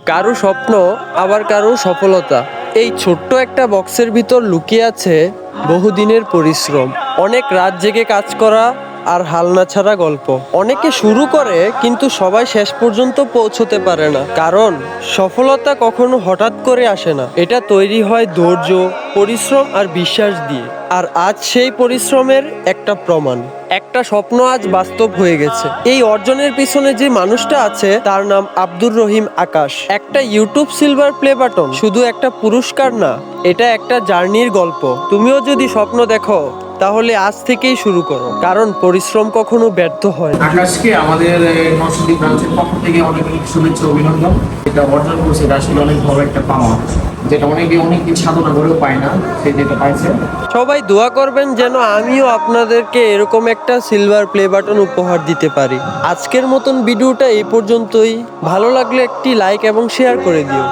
কারো স্বপ্ন আবার কারো সফলতা এই ছোট্ট একটা বক্সের ভিতর লুকিয়ে আছে বহুদিনের পরিশ্রম, অনেক রাত জেগে কাজ করা আর হাল না ছাড়া গল্প। অনেকে শুরু করে কিন্তু সবাই শেষ পর্যন্ত পৌঁছতে পারে না, কারণ সফলতা কখনো হঠাৎ করে আসে না। এটা তৈরি হয় ধৈর্য, পরিশ্রম আর বিশ্বাস দিয়ে। আর আজ সেই পরিশ্রমের একটা প্রমাণ, একটা স্বপ্ন আজ বাস্তব হয়ে গেছে। এই অর্জনের পিছনে যে মানুষটা আছে তার নাম আব্দুর রহিম আকাশ। একটা ইউটিউব সিলভার প্লে বাটন শুধু একটা পুরস্কার না, এটা একটা জার্নির গল্প। তুমিও যদি স্বপ্ন দেখো তাহলে আজ থেকেই শুরু করো, কারণ পরিশ্রম কখনো ব্যর্থ হয় না। আকাশকে আমাদের নরসিংদী ব্রাঞ্চের পক্ষ থেকে অনেক অনেক শুভেচ্ছা অভিনন্দন। এটা অর্জন করছে, এটা আসলে অনেক বড় একটা পাওয়া, যেটা অনেকে অনেকদিন সাধনা করেও পায় না, সে যেটা পাইছে। সবাই দোয়া করবেন যেন আমিও আপনাদেরকে এরকম একটা সিলভার প্লে বাটন উপহার দিতে পারি। আজকের মতন ভিডিওটা এই পর্যন্তই। ভালো লাগলে একটি লাইক এবং শেয়ার করে দিও।